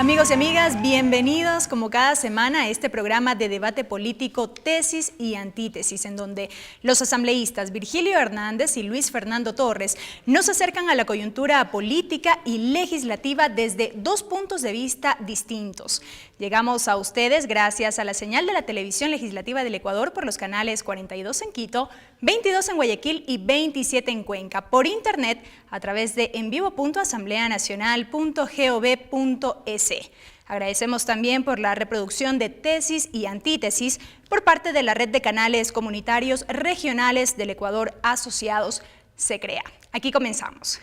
Amigos y amigas, bienvenidos como cada semana a este programa de debate político Tesis y Antítesis, en donde los asambleístas Virgilio Hernández y Luis Fernando Torres nos acercan a la coyuntura política y legislativa desde dos puntos de vista distintos. Llegamos a ustedes gracias a la señal de la televisión legislativa del Ecuador por los canales 42 en Quito, 22 en Guayaquil y 27 en Cuenca, por internet a través de envivo.asambleanacional.gov.es. Agradecemos también por la reproducción de Tesis y Antítesis por parte de la red de canales comunitarios regionales del Ecuador asociados, SECREA. Aquí comenzamos.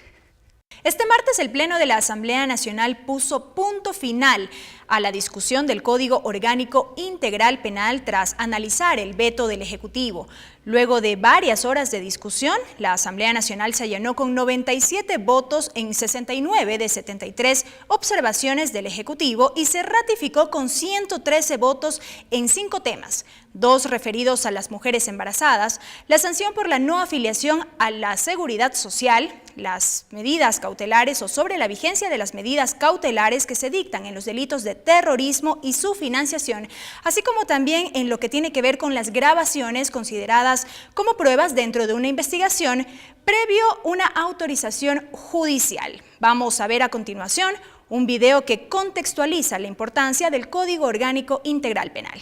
Este martes el Pleno de la Asamblea Nacional puso punto final a la discusión del Código Orgánico Integral Penal tras analizar el veto del Ejecutivo. Luego de varias horas de discusión, la Asamblea Nacional se allanó con 97 votos en 69 de 73 observaciones del Ejecutivo y se ratificó con 113 votos en 5 temas, 2 referidos a las mujeres embarazadas, la sanción por la no afiliación a la seguridad social, las medidas cautelares o sobre la vigencia de las medidas cautelares que se dictan en los delitos de terrorismo y su financiación, así como también en lo que tiene que ver con las grabaciones consideradas como pruebas dentro de una investigación previo una autorización judicial. Vamos a ver a continuación un video que contextualiza la importancia del Código Orgánico Integral Penal.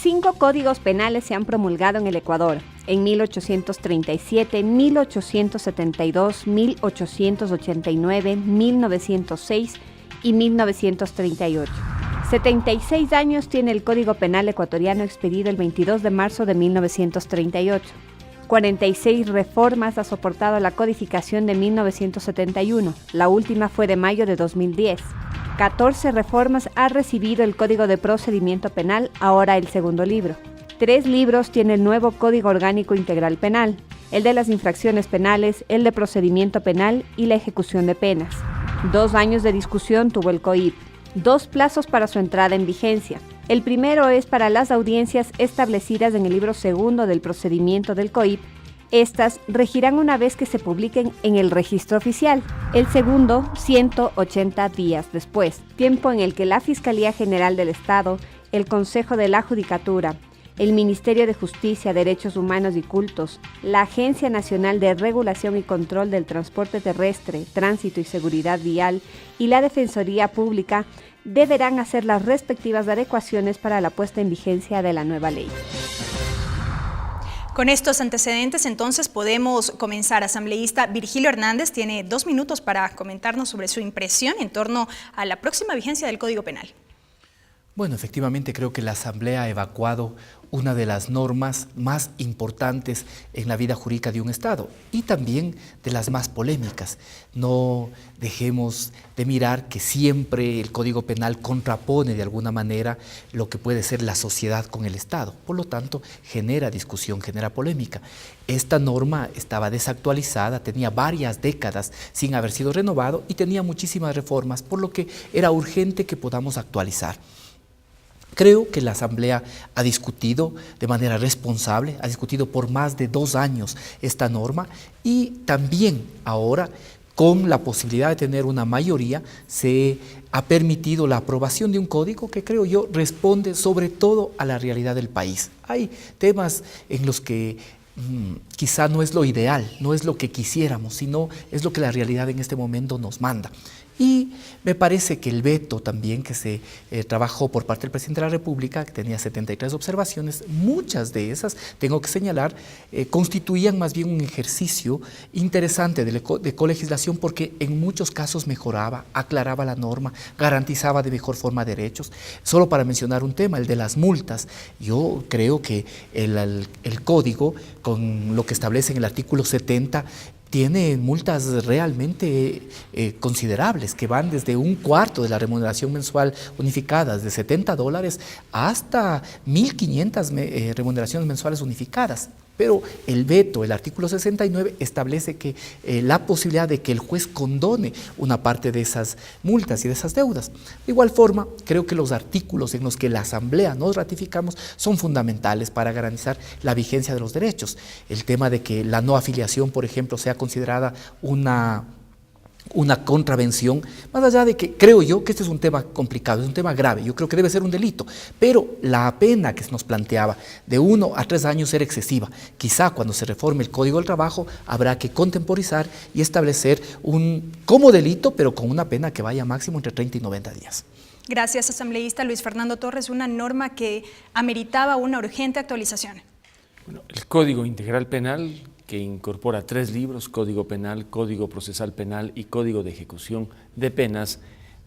5 códigos penales se han promulgado en el Ecuador, en 1837, 1872, 1889, 1906 y 1938. 76 años tiene el Código Penal ecuatoriano expedido el 22 de marzo de 1938. 46 reformas ha soportado la codificación de 1971, la última fue de mayo de 2010. 14 reformas ha recibido el Código de Procedimiento Penal, ahora el segundo libro. 3 libros tiene el nuevo Código Orgánico Integral Penal, el de las infracciones penales, el de procedimiento penal y la ejecución de penas. 2 años de discusión tuvo el COIP, 2 plazos para su entrada en vigencia. El primero es para las audiencias establecidas en el libro segundo del procedimiento del COIP. Estas regirán una vez que se publiquen en el registro oficial. El segundo, 180 días después, tiempo en el que la Fiscalía General del Estado, el Consejo de la Judicatura, el Ministerio de Justicia, Derechos Humanos y Cultos, la Agencia Nacional de Regulación y Control del Transporte Terrestre, Tránsito y Seguridad Vial y la Defensoría Pública deberán hacer las respectivas adecuaciones para la puesta en vigencia de la nueva ley. Con estos antecedentes, entonces, podemos comenzar. Asambleísta Virgilio Hernández tiene 2 minutos para comentarnos sobre su impresión en torno a la próxima vigencia del Código Penal. Bueno, efectivamente creo que la Asamblea ha evacuado una de las normas más importantes en la vida jurídica de un Estado y también de las más polémicas. No dejemos de mirar que siempre el Código Penal contrapone de alguna manera lo que puede ser la sociedad con el Estado. Por lo tanto, genera discusión, genera polémica. Esta norma estaba desactualizada, tenía varias décadas sin haber sido renovado y tenía muchísimas reformas, por lo que era urgente que podamos actualizar. Creo que la Asamblea ha discutido de manera responsable, ha discutido por más de 2 años esta norma y también ahora con la posibilidad de tener una mayoría se ha permitido la aprobación de un código que creo yo responde sobre todo a la realidad del país. Hay temas en los que quizá no es lo ideal, no es lo que quisiéramos, sino es lo que la realidad en este momento nos manda. Y me parece que el veto también que se trabajó por parte del presidente de la República, que tenía 73 observaciones, muchas de esas, tengo que señalar, constituían más bien un ejercicio interesante de colegislación porque en muchos casos mejoraba, aclaraba la norma, garantizaba de mejor forma derechos. Solo para mencionar un tema, el de las multas, yo creo que el código, con lo que establece en el artículo 70, tiene multas realmente considerables que van desde 1/4 de la remuneración mensual unificadas de $70 hasta 1.500 remuneraciones mensuales unificadas. Pero el veto, el artículo 69, establece que la posibilidad de que el juez condone una parte de esas multas y de esas deudas. De igual forma, creo que los artículos en los que la Asamblea nos ratificamos son fundamentales para garantizar la vigencia de los derechos. El tema de que la no afiliación, por ejemplo, sea considerada un una contravención, más allá de que creo yo que este es un tema complicado, es un tema grave, yo creo que debe ser un delito, pero la pena que se nos planteaba de 1 a 3 años era excesiva. Quizá cuando se reforme el Código del Trabajo habrá que contemporizar y establecer como delito, pero con una pena que vaya máximo entre 30 y 90 días. Gracias, asambleísta Luis Fernando Torres, una norma que ameritaba una urgente actualización. Bueno, el Código Integral Penal, que incorpora 3 libros, Código Penal, Código Procesal Penal y Código de Ejecución de Penas,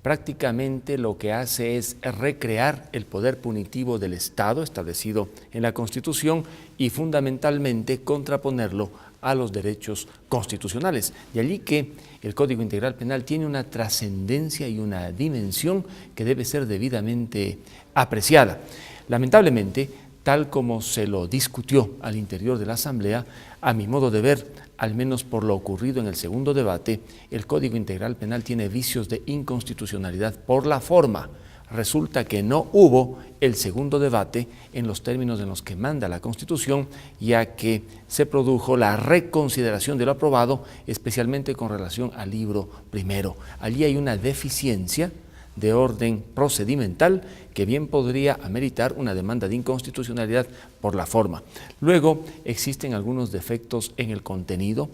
prácticamente lo que hace es recrear el poder punitivo del Estado establecido en la Constitución y fundamentalmente contraponerlo a los derechos constitucionales. De allí que el Código Integral Penal tiene una trascendencia y una dimensión que debe ser debidamente apreciada. Lamentablemente, tal como se lo discutió al interior de la Asamblea, a mi modo de ver, al menos por lo ocurrido en el segundo debate, el Código Integral Penal tiene vicios de inconstitucionalidad por la forma. Resulta que no hubo el segundo debate en los términos en los que manda la Constitución, ya que se produjo la reconsideración de lo aprobado, especialmente con relación al libro primero. Allí hay una deficiencia de orden procedimental que bien podría ameritar una demanda de inconstitucionalidad por la forma. Luego existen algunos defectos en el contenido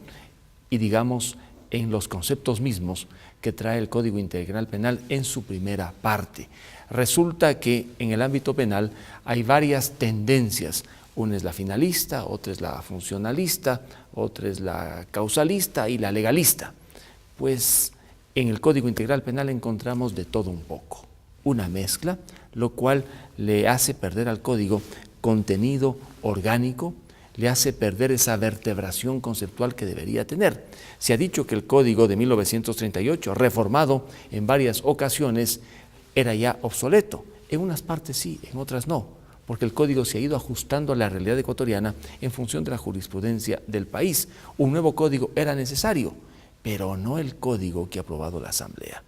y digamos en los conceptos mismos que trae el Código Integral Penal en su primera parte. Resulta que en el ámbito penal hay varias tendencias. Una es la finalista, otra es la funcionalista, otra es la causalista y la legalista. Pues en el Código Integral Penal encontramos de todo un poco, una mezcla, lo cual le hace perder al código contenido orgánico, le hace perder esa vertebración conceptual que debería tener. Se ha dicho que el Código de 1938, reformado en varias ocasiones, era ya obsoleto. En unas partes sí, en otras no, porque el Código se ha ido ajustando a la realidad ecuatoriana en función de la jurisprudencia del país. Un nuevo Código era necesario, pero no el Código que ha aprobado la Asamblea.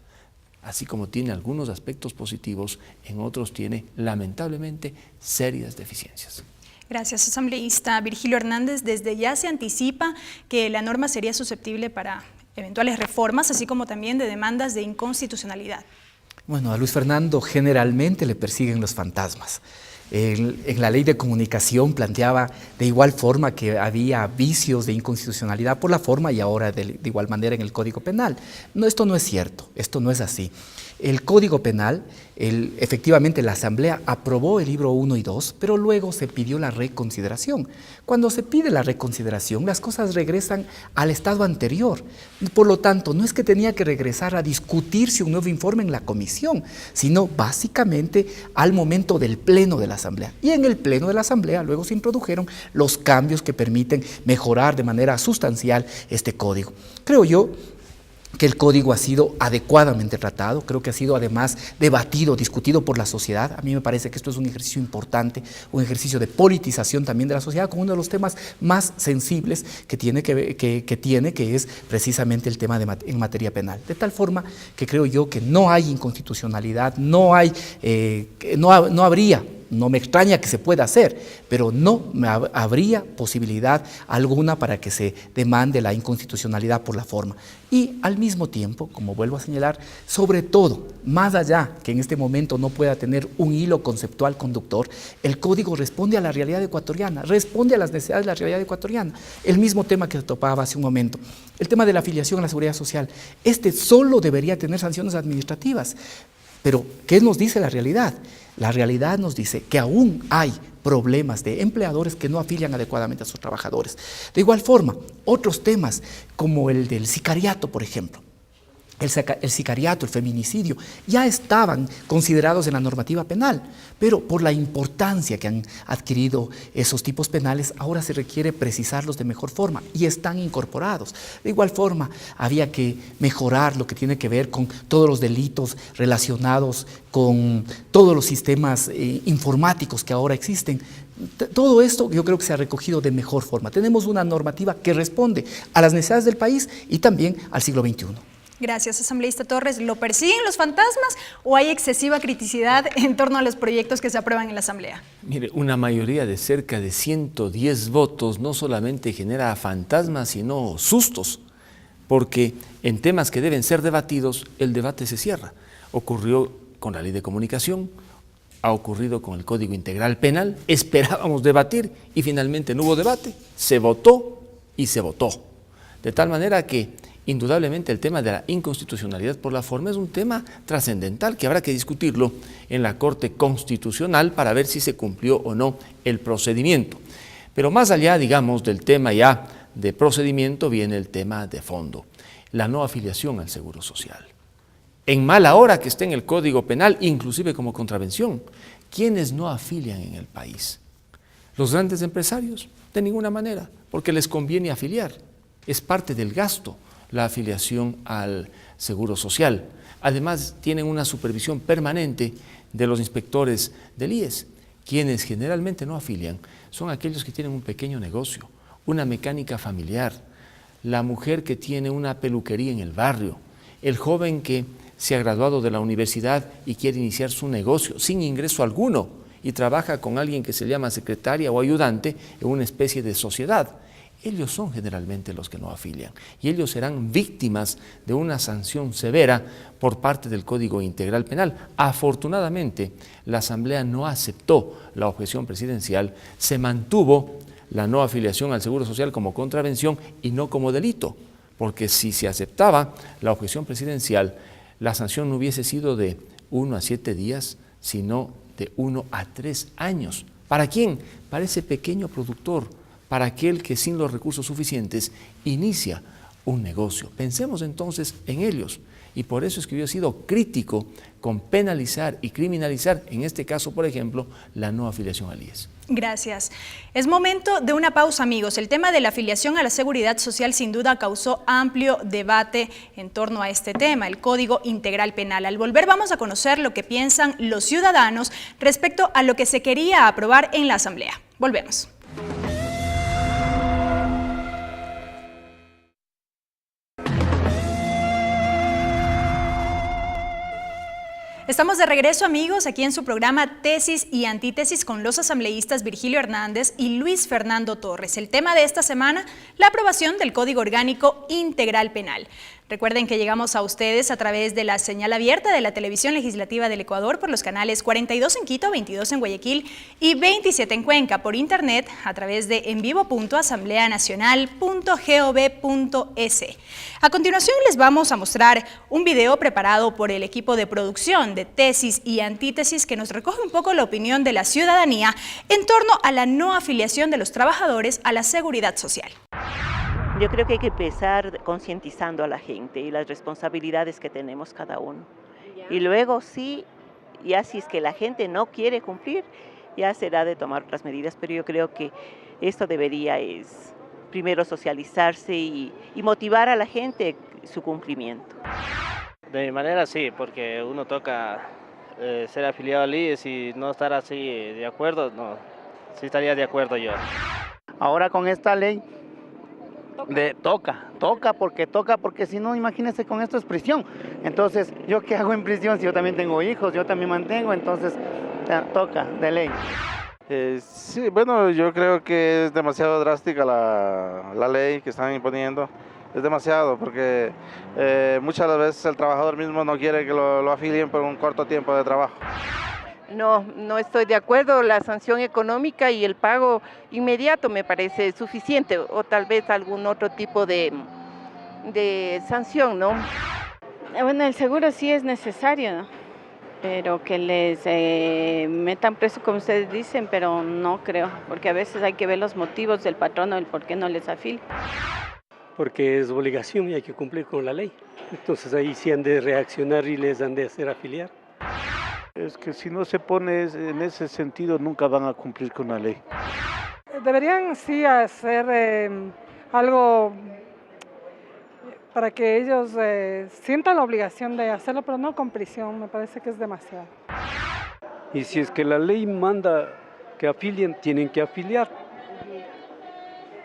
Así como tiene algunos aspectos positivos, en otros tiene, lamentablemente, serias deficiencias. Gracias, asambleísta Virgilio Hernández. Desde ya se anticipa que la norma sería susceptible para eventuales reformas, así como también de demandas de inconstitucionalidad. Bueno, a Luis Fernando generalmente le persiguen los fantasmas. En la ley de comunicación planteaba de igual forma que había vicios de inconstitucionalidad por la forma y ahora de igual manera en el Código Penal. No, esto no es cierto, esto no es así. El Código Penal, efectivamente la Asamblea aprobó el libro 1 y 2, pero luego se pidió la reconsideración. Cuando se pide la reconsideración, las cosas regresan al estado anterior. Por lo tanto, no es que tenía que regresar a discutirse un nuevo informe en la comisión, sino básicamente al momento del pleno de la Asamblea. Y en el pleno de la Asamblea luego se introdujeron los cambios que permiten mejorar de manera sustancial este código. Creo yo que el código ha sido adecuadamente tratado, creo que ha sido además debatido, discutido por la sociedad. A mí me parece que esto es un ejercicio importante, un ejercicio de politización también de la sociedad, con uno de los temas más sensibles que tiene, que es precisamente el tema en materia penal. De tal forma que creo yo que no hay inconstitucionalidad, no habría. No me extraña que se pueda hacer, pero no habría posibilidad alguna para que se demande la inconstitucionalidad por la forma. Y al mismo tiempo, como vuelvo a señalar, sobre todo, más allá que en este momento no pueda tener un hilo conceptual conductor, el código responde a la realidad ecuatoriana, responde a las necesidades de la realidad ecuatoriana. El mismo tema que se topaba hace un momento, el tema de la afiliación a la seguridad social, este solo debería tener sanciones administrativas. Pero, ¿qué nos dice la realidad? La realidad nos dice que aún hay problemas de empleadores que no afilian adecuadamente a sus trabajadores. De igual forma, otros temas como el del sicariato, por ejemplo. El sicariato, el feminicidio, ya estaban considerados en la normativa penal, pero por la importancia que han adquirido esos tipos penales, ahora se requiere precisarlos de mejor forma y están incorporados. De igual forma, había que mejorar lo que tiene que ver con todos los delitos relacionados con todos los sistemas informáticos que ahora existen. Todo esto yo creo que se ha recogido de mejor forma. Tenemos una normativa que responde a las necesidades del país y también al siglo XXI. Gracias, asambleísta Torres. ¿Lo persiguen los fantasmas o hay excesiva criticidad en torno a los proyectos que se aprueban en la Asamblea? Mire, una mayoría de cerca de 110 votos no solamente genera fantasmas, sino sustos. porque en temas que deben ser debatidos, el debate se cierra. Ocurrió con la Ley de Comunicación, ha ocurrido con el Código Integral Penal, esperábamos debatir y finalmente no hubo debate, se votó y se votó. De tal manera que indudablemente el tema de la inconstitucionalidad por la forma es un tema trascendental que habrá que discutirlo en la Corte Constitucional para ver si se cumplió o no el procedimiento. Pero más allá, digamos, del tema ya de procedimiento viene el tema de fondo, la no afiliación al Seguro Social. En mala hora que esté en el Código Penal, inclusive como contravención. ¿Quiénes no afilian en el país? Los grandes empresarios, de ninguna manera, porque les conviene afiliar. Es parte del gasto la afiliación al Seguro Social. Además, tienen una supervisión permanente de los inspectores del IES. Quienes generalmente no afilian son aquellos que tienen un pequeño negocio, una mecánica familiar, la mujer que tiene una peluquería en el barrio, el joven que se ha graduado de la universidad y quiere iniciar su negocio sin ingreso alguno y trabaja con alguien que se llama secretaria o ayudante en una especie de sociedad. Ellos son generalmente los que no afilian y ellos serán víctimas de una sanción severa por parte del Código Integral Penal. Afortunadamente, la Asamblea no aceptó la objeción presidencial, se mantuvo la no afiliación al Seguro Social como contravención y no como delito, porque si se aceptaba la objeción presidencial, la sanción no hubiese sido de 1 a 7 días, sino de 1 a 3 años. ¿Para quién? Para ese pequeño productor, para aquel que sin los recursos suficientes inicia un negocio. Pensemos entonces en ellos. Y por eso es que yo he sido crítico con penalizar y criminalizar, en este caso, por ejemplo, la no afiliación al IES. Gracias. Es momento de una pausa, amigos. El tema de la afiliación a la Seguridad Social sin duda causó amplio debate en torno a este tema, el Código Integral Penal. Al volver vamos a conocer lo que piensan los ciudadanos respecto a lo que se quería aprobar en la Asamblea. Volvemos. Estamos de regreso, amigos, aquí en su programa Tesis y Antítesis con los asambleístas Virgilio Hernández y Luis Fernando Torres. El tema de esta semana, la aprobación del Código Orgánico Integral Penal. Recuerden que llegamos a ustedes a través de la señal abierta de la Televisión Legislativa del Ecuador por los canales 42 en Quito, 22 en Guayaquil y 27 en Cuenca, por internet a través de envivo.asambleanacional.gov.es. A continuación les vamos a mostrar un video preparado por el equipo de producción de Tesis y Antítesis que nos recoge un poco la opinión de la ciudadanía en torno a la no afiliación de los trabajadores a la seguridad social. Yo creo que hay que empezar concientizando a la gente y las responsabilidades que tenemos cada uno. Y luego sí, ya si es que la gente no quiere cumplir, ya será de tomar otras medidas, pero yo creo que esto debería primero socializarse y motivar a la gente su cumplimiento. De mi manera sí, porque uno toca ser afiliado al IES y no estar así de acuerdo, no, sí estaría de acuerdo yo. Ahora con esta ley, toca porque si no, imagínense, con esto es prisión. Entonces, ¿yo qué hago en prisión si yo también tengo hijos, yo también mantengo? Entonces, toca, de ley. Sí, bueno, yo creo que es demasiado drástica la ley que están imponiendo. Es demasiado porque muchas veces el trabajador mismo no quiere que lo afilien por un corto tiempo de trabajo. No estoy de acuerdo. La sanción económica y el pago inmediato me parece suficiente, o tal vez algún otro tipo de sanción, ¿no? Bueno, el seguro sí es necesario, ¿no? Pero que les metan preso, como ustedes dicen, pero no creo, porque a veces hay que ver los motivos del patrono, el por qué no les afilia. Porque es obligación y hay que cumplir con la ley. Entonces ahí sí han de reaccionar y les han de hacer afiliar. Es que si no se pone en ese sentido, nunca van a cumplir con la ley. Deberían sí hacer algo para que ellos sientan la obligación de hacerlo, pero no con prisión, me parece que es demasiado. Y si es que la ley manda que afilien, tienen que afiliar.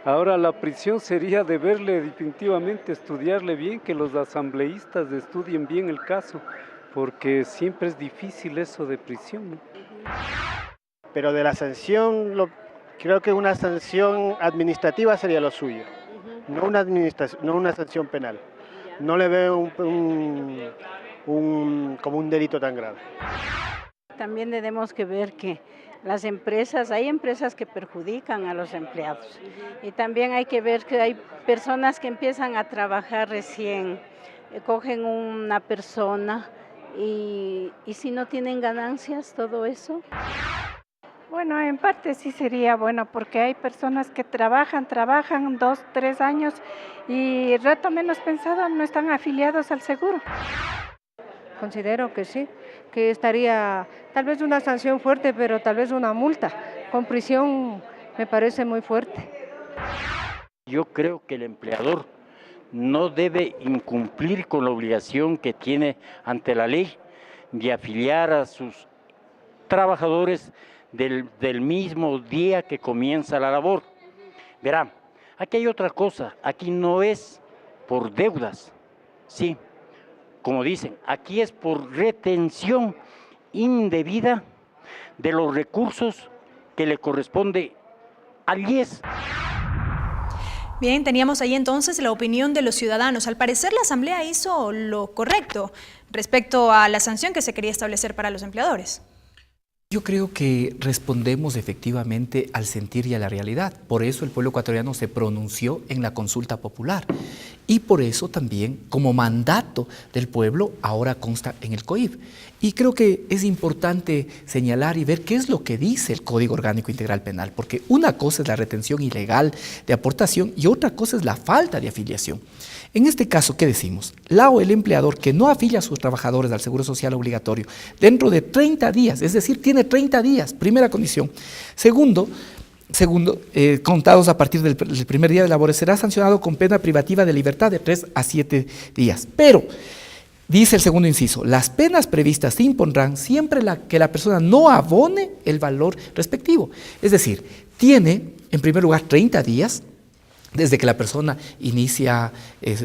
Ahora la prisión sería deberle definitivamente estudiarle bien, que los asambleístas estudien bien el caso, porque siempre es difícil eso de prisión, ¿no? Pero de la sanción, creo que una sanción administrativa sería lo suyo, no una sanción penal. no le veo como un delito tan grave. También tenemos que ver que hay empresas que perjudican a los empleados y también hay que ver que hay personas que empiezan a trabajar recién, cogen una persona y si no tienen ganancias, todo eso. Bueno, en parte sí sería bueno porque hay personas que trabajan 2, 3 años y rato menos pensado no están afiliados al seguro. Considero que sí, que estaría tal vez una sanción fuerte, pero tal vez una multa. Con prisión me parece muy fuerte. Yo creo que el empleador no debe incumplir con la obligación que tiene ante la ley de afiliar a sus trabajadores del mismo día que comienza la labor. Verá, aquí hay otra cosa, aquí no es por deudas, sí. Como dicen, aquí es por retención indebida de los recursos que le corresponde al IES. Bien, teníamos ahí entonces la opinión de los ciudadanos. Al parecer la Asamblea hizo lo correcto respecto a la sanción que se quería establecer para los empleadores. Yo creo que respondemos efectivamente al sentir y a la realidad. Por eso el pueblo ecuatoriano se pronunció en la consulta popular. Y por eso también, como mandato del pueblo, ahora consta en el COIP. Y creo que es importante señalar y ver qué es lo que dice el Código Orgánico Integral Penal, porque una cosa es la retención ilegal de aportación y otra cosa es la falta de afiliación. En este caso, ¿qué decimos? La o el empleador que no afilia a sus trabajadores al Seguro Social obligatorio dentro de 30 días, es decir, tiene 30 días, primera condición. Segundo, contados a partir del primer día de labores, será sancionado con pena privativa de libertad de 3 a 7 días. Pero, dice el segundo inciso, las penas previstas se impondrán siempre que la persona no abone el valor respectivo. Es decir, tiene, en primer lugar, 30 días, desde que la persona inicia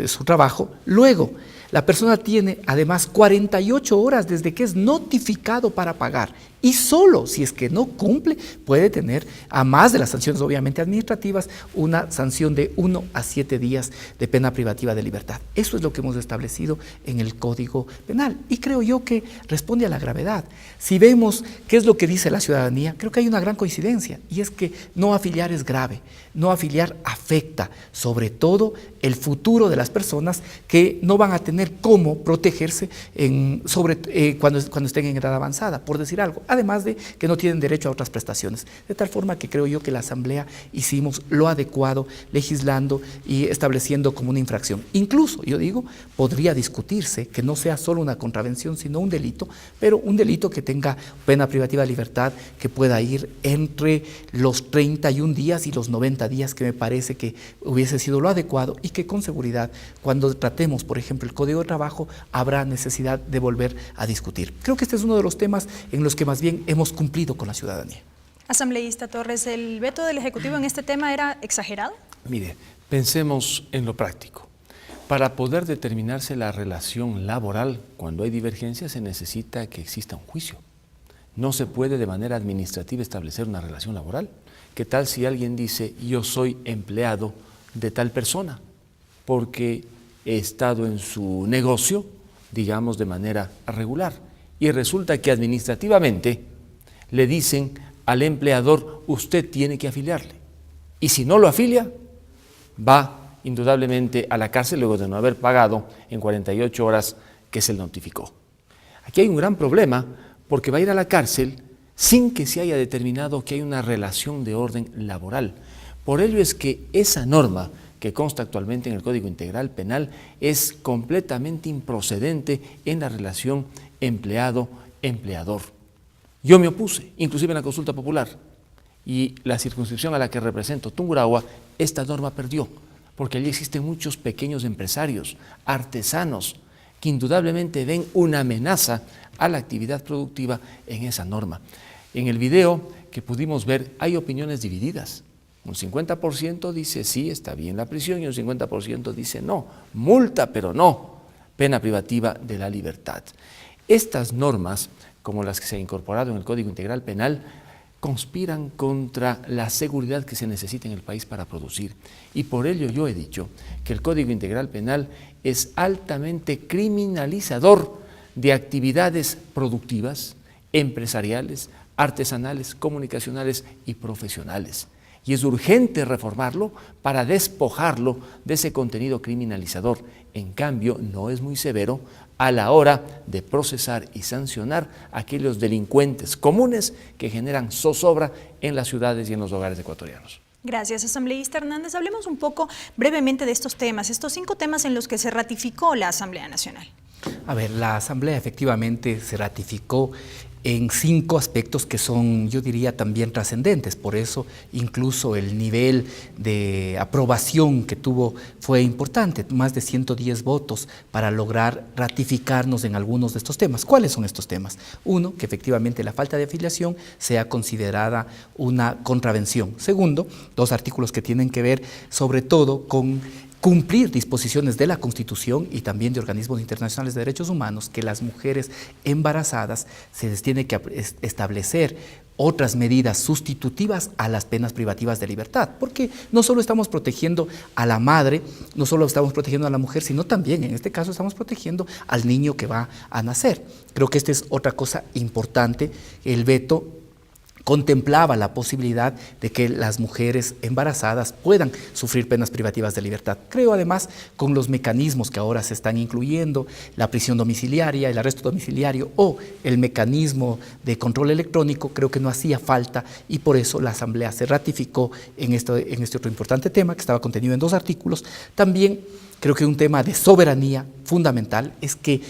su trabajo. Luego, la persona tiene además 48 horas desde que es notificado para pagar. Y solo si es que no cumple, puede tener, a más de las sanciones obviamente administrativas, una sanción de 1 a 7 días de pena privativa de libertad. Eso es lo que hemos establecido en el Código Penal. Y creo yo que responde a la gravedad. Si vemos qué es lo que dice la ciudadanía, creo que hay una gran coincidencia. Y es que no afiliar es grave. No afiliar afecta, sobre todo, el futuro de las personas que no van a tener cómo protegerse cuando estén en edad avanzada, por decir algo. Además de que no tienen derecho a otras prestaciones. De tal forma que creo yo que la Asamblea hicimos lo adecuado, legislando y estableciendo como una infracción. Incluso, yo digo, podría discutirse que no sea solo una contravención, sino un delito, pero un delito que tenga pena privativa de libertad, que pueda ir entre los 31 días y los 90 días, que me parece que hubiese sido lo adecuado y que con seguridad, cuando tratemos, por ejemplo, el Código de Trabajo, habrá necesidad de volver a discutir. Creo que este es uno de los temas en los que más bien hemos cumplido con la ciudadanía. Asambleísta Torres, ¿el veto del Ejecutivo en este tema era exagerado? Mire, pensemos en lo práctico. Para poder determinarse la relación laboral, cuando hay divergencia, se necesita que exista un juicio. No se puede de manera administrativa establecer una relación laboral. ¿Qué tal si alguien dice, yo soy empleado de tal persona, porque he estado en su negocio, digamos, de manera regular, y resulta que administrativamente le dicen al empleador, usted tiene que afiliarle, y si no lo afilia, va indudablemente a la cárcel luego de no haber pagado en 48 horas que se le notificó. Aquí hay un gran problema, porque va a ir a la cárcel sin que se haya determinado que hay una relación de orden laboral. Por ello es que esa norma que consta actualmente en el Código Integral Penal es completamente improcedente en la relación empleado-empleador. Yo me opuse, inclusive en la consulta popular, y la circunscripción a la que represento, Tungurahua, esta norma perdió, porque allí existen muchos pequeños empresarios, artesanos, que indudablemente ven una amenaza a la actividad productiva en esa norma. En el video que pudimos ver hay opiniones divididas. Un 50% dice sí, está bien la prisión, y un 50% dice no, multa pero no, pena privativa de la libertad. Estas normas, como las que se han incorporado en el Código Integral Penal, conspiran contra la seguridad que se necesita en el país para producir. Y por ello yo he dicho que el Código Integral Penal es altamente criminalizador de actividades productivas, empresariales, artesanales, comunicacionales y profesionales. Y es urgente reformarlo para despojarlo de ese contenido criminalizador. En cambio, no es muy severo a la hora de procesar y sancionar a aquellos delincuentes comunes que generan zozobra en las ciudades y en los hogares ecuatorianos. Gracias, asambleísta Hernández. Hablemos un poco brevemente de estos temas, estos 5 temas en los que se ratificó la Asamblea Nacional. A ver, la Asamblea efectivamente se ratificó en 5 aspectos que son, yo diría, también trascendentes. Por eso, incluso el nivel de aprobación que tuvo fue importante, más de 110 votos para lograr ratificarnos en algunos de estos temas. ¿Cuáles son estos temas? Uno, que efectivamente la falta de afiliación sea considerada una contravención. Segundo, 2 artículos que tienen que ver sobre todo con cumplir disposiciones de la Constitución y también de organismos internacionales de derechos humanos, que las mujeres embarazadas se les tiene que establecer otras medidas sustitutivas a las penas privativas de libertad, porque no solo estamos protegiendo a la madre, no solo estamos protegiendo a la mujer, sino también, en este caso, estamos protegiendo al niño que va a nacer. Creo que esta es otra cosa importante. El veto contemplaba la posibilidad de que las mujeres embarazadas puedan sufrir penas privativas de libertad. Creo además con los mecanismos que ahora se están incluyendo, la prisión domiciliaria, el arresto domiciliario o el mecanismo de control electrónico, creo que no hacía falta y por eso la Asamblea se ratificó en este otro importante tema que estaba contenido en 2 artículos. También creo que un tema de soberanía fundamental es que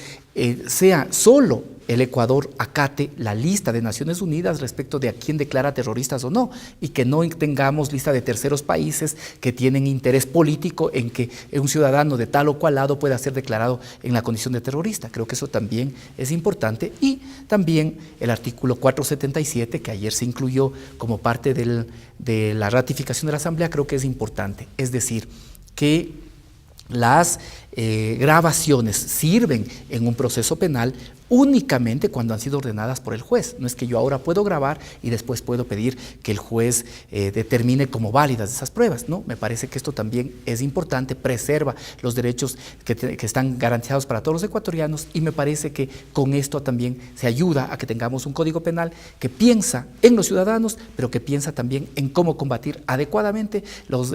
sea solo el Ecuador acate la lista de Naciones Unidas respecto de a quién declara terroristas o no, y que no tengamos lista de terceros países que tienen interés político en que un ciudadano de tal o cual lado pueda ser declarado en la condición de terrorista. Creo que eso también es importante. Y también el artículo 477, que ayer se incluyó como parte de la ratificación de la Asamblea, creo que es importante. Es decir, que las grabaciones sirven en un proceso penal únicamente cuando han sido ordenadas por el juez. No es que yo ahora puedo grabar y después puedo pedir que el juez determine como válidas esas pruebas. No, me parece que esto también es importante, preserva los derechos que están garantizados para todos los ecuatorianos y me parece que con esto también se ayuda a que tengamos un código penal que piensa en los ciudadanos, pero que piensa también en cómo combatir adecuadamente los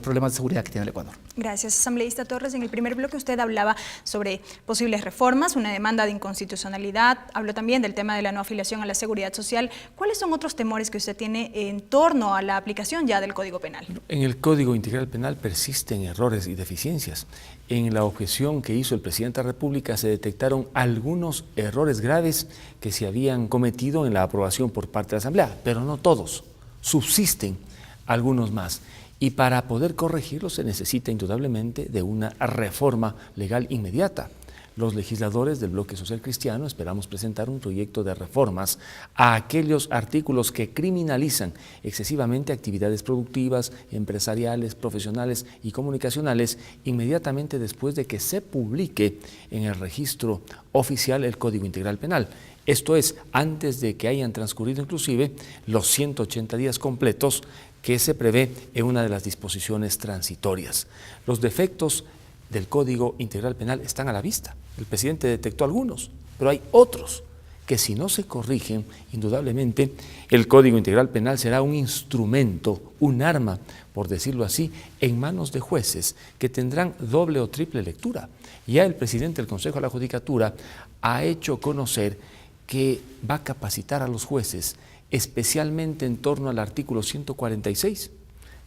problemas de seguridad que tiene el Ecuador. Gracias, asambleísta Torres. En el primer bloque usted hablaba sobre posibles reformas, una demanda de inconstitucionalidad, habló también del tema de la no afiliación a la seguridad social. ¿Cuáles son otros temores que usted tiene en torno a la aplicación ya del Código Penal? En el Código Integral Penal persisten errores y deficiencias. En la objeción que hizo el presidente de la República se detectaron algunos errores graves que se habían cometido en la aprobación por parte de la Asamblea, pero no todos, subsisten algunos más. Y para poder corregirlos se necesita indudablemente de una reforma legal inmediata. Los legisladores del Bloque Social Cristiano esperamos presentar un proyecto de reformas a aquellos artículos que criminalizan excesivamente actividades productivas, empresariales, profesionales y comunicacionales inmediatamente después de que se publique en el registro oficial el Código Integral Penal. Esto es, antes de que hayan transcurrido inclusive los 180 días completos que se prevé en una de las disposiciones transitorias. Los defectos del Código Integral Penal están a la vista. El presidente detectó algunos, pero hay otros que si no se corrigen, indudablemente el Código Integral Penal será un instrumento, un arma, por decirlo así, en manos de jueces que tendrán doble o triple lectura. Ya el presidente del Consejo de la Judicatura ha hecho conocer que va a capacitar a los jueces especialmente en torno al artículo 146.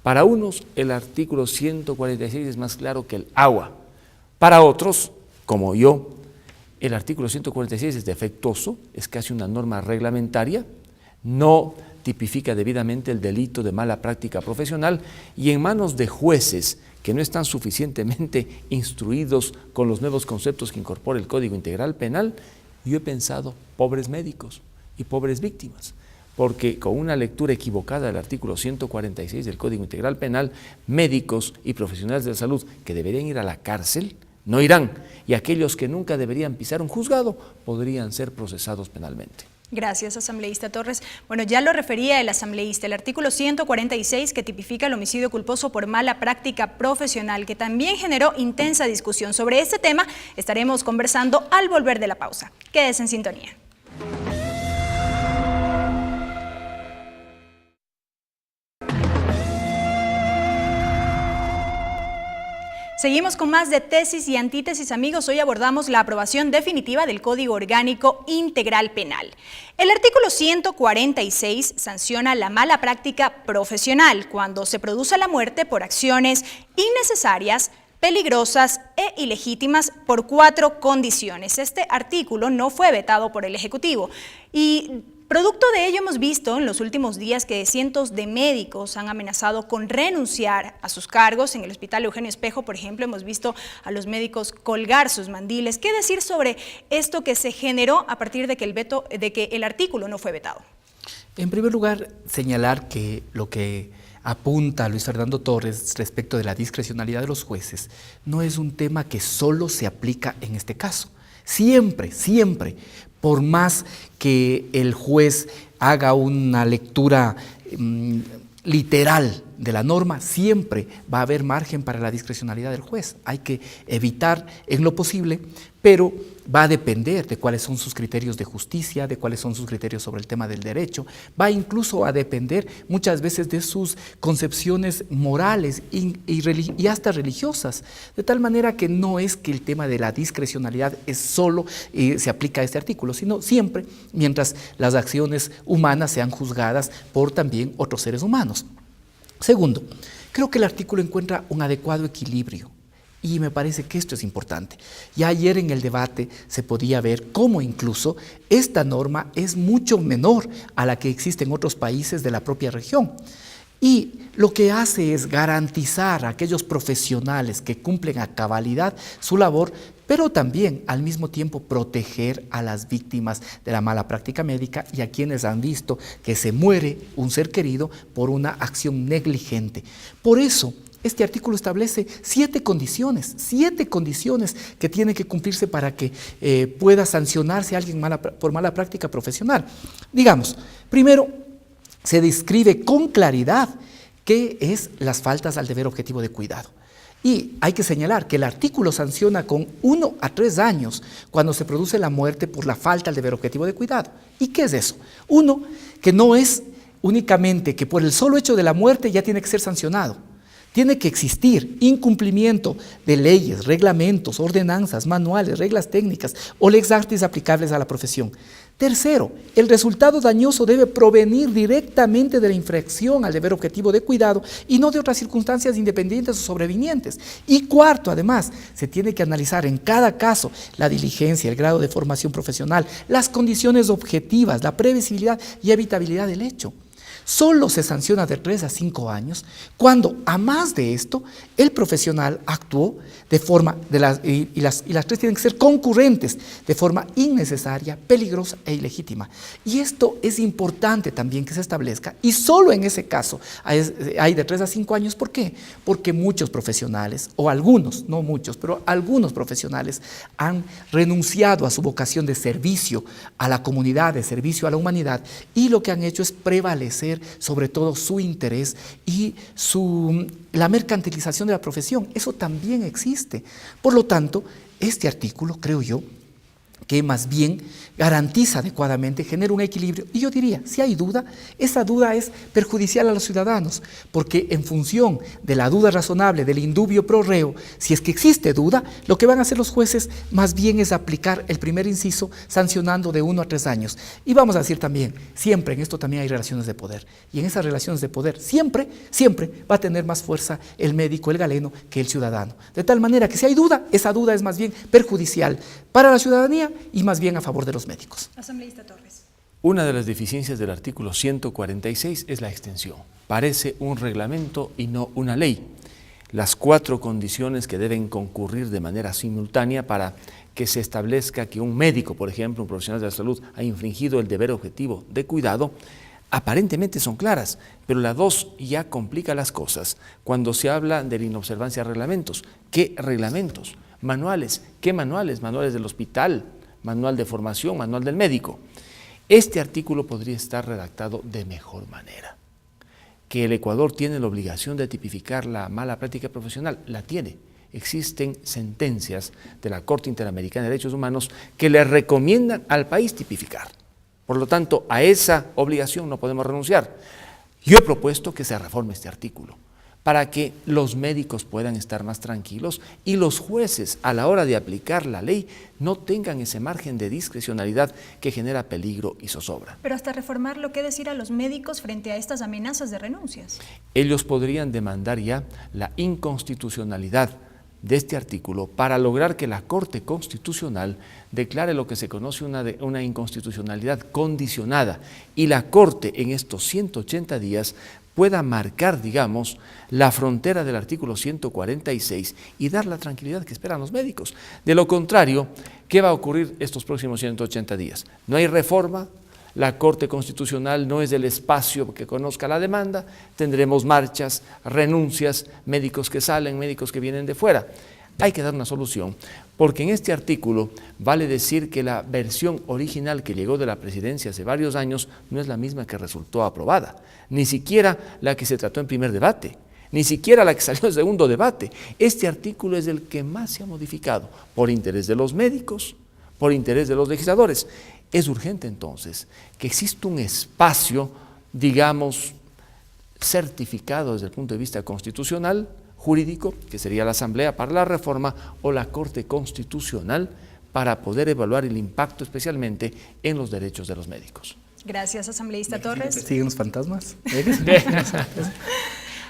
Para unos, el artículo 146 es más claro que el agua. Para otros, como yo, el artículo 146 es defectuoso, es casi una norma reglamentaria, no tipifica debidamente el delito de mala práctica profesional y en manos de jueces que no están suficientemente instruidos con los nuevos conceptos que incorpora el Código Integral Penal, yo he pensado, pobres médicos y pobres víctimas. Porque con una lectura equivocada del artículo 146 del Código Integral Penal, médicos y profesionales de la salud que deberían ir a la cárcel no irán, y aquellos que nunca deberían pisar un juzgado podrían ser procesados penalmente. Gracias, asambleísta Torres. Bueno, ya lo refería el asambleísta, el artículo 146 que tipifica el homicidio culposo por mala práctica profesional, que también generó intensa discusión. Sobre este tema estaremos conversando al volver de la pausa. Quédese en sintonía. Seguimos con más de tesis y antítesis, amigos. Hoy abordamos la aprobación definitiva del Código Orgánico Integral Penal. El artículo 146 sanciona la mala práctica profesional cuando se produce la muerte por acciones innecesarias, peligrosas e ilegítimas por 4 condiciones. Este artículo no fue vetado por el Ejecutivo y producto de ello hemos visto en los últimos días que cientos de médicos han amenazado con renunciar a sus cargos. En el Hospital Eugenio Espejo, por ejemplo, hemos visto a los médicos colgar sus mandiles. ¿Qué decir sobre esto que se generó a partir de que el artículo no fue vetado? En primer lugar, señalar que lo que apunta Luis Fernando Torres respecto de la discrecionalidad de los jueces no es un tema que solo se aplica en este caso. Siempre, siempre, por más que el juez haga una lectura literal de la norma, siempre va a haber margen para la discrecionalidad del juez. Hay que evitar en lo posible, pero va a depender de cuáles son sus criterios de justicia, de cuáles son sus criterios sobre el tema del derecho, va incluso a depender muchas veces de sus concepciones morales y hasta religiosas, de tal manera que no es que el tema de la discrecionalidad es solo se aplica a este artículo, sino siempre mientras las acciones humanas sean juzgadas por también otros seres humanos. Segundo, creo que el artículo encuentra un adecuado equilibrio y me parece que esto es importante. Ya ayer en el debate se podía ver cómo incluso esta norma es mucho menor a la que existe en otros países de la propia región. Y lo que hace es garantizar a aquellos profesionales que cumplen a cabalidad su labor, pero también al mismo tiempo proteger a las víctimas de la mala práctica médica y a quienes han visto que se muere un ser querido por una acción negligente. Por eso, este artículo establece 7 condiciones que tienen que cumplirse para que pueda sancionarse a alguien por mala práctica profesional. Digamos, primero, se describe con claridad qué es las faltas al deber objetivo de cuidado. Y hay que señalar que el artículo sanciona con 1 a 3 años cuando se produce la muerte por la falta al deber objetivo de cuidado. ¿Y qué es eso? Uno, que no es únicamente que por el solo hecho de la muerte ya tiene que ser sancionado. Tiene que existir incumplimiento de leyes, reglamentos, ordenanzas, manuales, reglas técnicas o lex artis aplicables a la profesión. Tercero, el resultado dañoso debe provenir directamente de la infracción al deber objetivo de cuidado y no de otras circunstancias independientes o sobrevinientes. Y cuarto, además, se tiene que analizar en cada caso la diligencia, el grado de formación profesional, las condiciones objetivas, la previsibilidad y evitabilidad del hecho. Solo se sanciona de 3 a 5 años cuando, a más de esto, el profesional actuó de forma, y las 3 tienen que ser concurrentes, de forma innecesaria, peligrosa e ilegítima. Y esto es importante también que se establezca, y solo en ese caso hay de 3 a 5 años. ¿Por qué? Porque muchos profesionales, o algunos, no muchos, pero algunos profesionales han renunciado a su vocación de servicio a la comunidad, de servicio a la humanidad, y lo que han hecho es prevalecer sobre todo su interés y la mercantilización de la profesión. Eso también existe. Por lo tanto, este artículo, creo yo, que más bien garantiza adecuadamente, genera un equilibrio. Y yo diría, si hay duda, esa duda es perjudicial a los ciudadanos, porque en función de la duda razonable, del indubio pro reo, si es que existe duda, lo que van a hacer los jueces más bien es aplicar el primer inciso sancionando de 1 a 3 años. Y vamos a decir también, siempre en esto también hay relaciones de poder, y en esas relaciones de poder siempre va a tener más fuerza el médico, el galeno, que el ciudadano. De tal manera que si hay duda, esa duda es más bien perjudicial para la ciudadanía y más bien a favor de los médicos. Asambleísta Torres. Una de las deficiencias del artículo 146 es la extensión. Parece un reglamento y no una ley. Las 4 condiciones que deben concurrir de manera simultánea para que se establezca que un médico, por ejemplo, un profesional de la salud, ha infringido el deber objetivo de cuidado, aparentemente son claras, pero la 2 ya complica las cosas cuando se habla de la inobservancia de reglamentos. ¿Qué reglamentos? Manuales. ¿Qué manuales? Manuales del hospital, manual de formación, manual del médico. Este artículo podría estar redactado de mejor manera. Que el Ecuador tiene la obligación de tipificar la mala práctica profesional, la tiene. Existen sentencias de la Corte Interamericana de Derechos Humanos que le recomiendan al país tipificar. Por lo tanto, a esa obligación no podemos renunciar. Yo he propuesto que se reforme este artículo para que los médicos puedan estar más tranquilos y los jueces, a la hora de aplicar la ley, no tengan ese margen de discrecionalidad que genera peligro y zozobra. Pero hasta reformarlo, ¿qué decir a los médicos frente a estas amenazas de renuncias? Ellos podrían demandar ya la inconstitucionalidad de este artículo para lograr que la Corte Constitucional declare lo que se conoce una inconstitucionalidad condicionada y la Corte en estos 180 días pueda marcar, digamos, la frontera del artículo 146 y dar la tranquilidad que esperan los médicos. De lo contrario, ¿qué va a ocurrir estos próximos 180 días? No hay reforma, la Corte Constitucional no es el espacio que conozca la demanda, tendremos marchas, renuncias, médicos que salen, médicos que vienen de fuera. Hay que dar una solución, porque en este artículo vale decir que la versión original que llegó de la presidencia hace varios años no es la misma que resultó aprobada, ni siquiera la que se trató en primer debate, ni siquiera la que salió en segundo debate. Este artículo es el que más se ha modificado por interés de los médicos, por interés de los legisladores. Es urgente entonces que exista un espacio, digamos, certificado desde el punto de vista constitucional, jurídico, que sería la Asamblea para la Reforma o la Corte Constitucional para poder evaluar el impacto especialmente en los derechos de los médicos. Gracias, asambleísta Torres. ¿Siguen los fantasmas?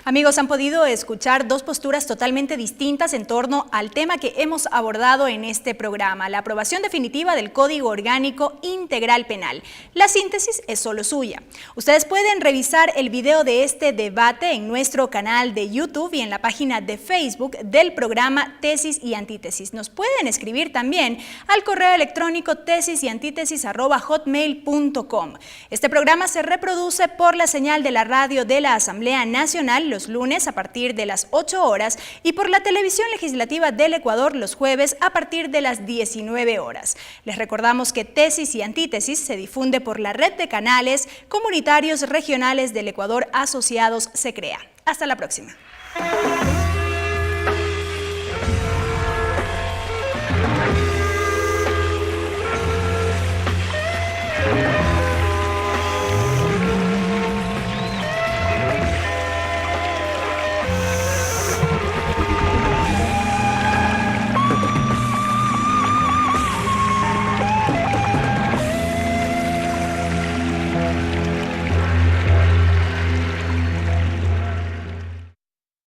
Amigos, han podido escuchar dos posturas totalmente distintas en torno al tema que hemos abordado en este programa, la aprobación definitiva del Código Orgánico Integral Penal. La síntesis es solo suya. Ustedes pueden revisar el video de este debate en nuestro canal de YouTube y en la página de Facebook del programa Tesis y Antítesis. Nos pueden escribir también al correo electrónico tesisantítesis@hotmail.com. Este programa se reproduce por la señal de la radio de la Asamblea Nacional los lunes a partir de las 8 horas y por la televisión legislativa del Ecuador los jueves a partir de las 19 horas. Les recordamos que Tesis y Antítesis se difunde por la red de canales comunitarios regionales del Ecuador asociados SECREA. Hasta la próxima.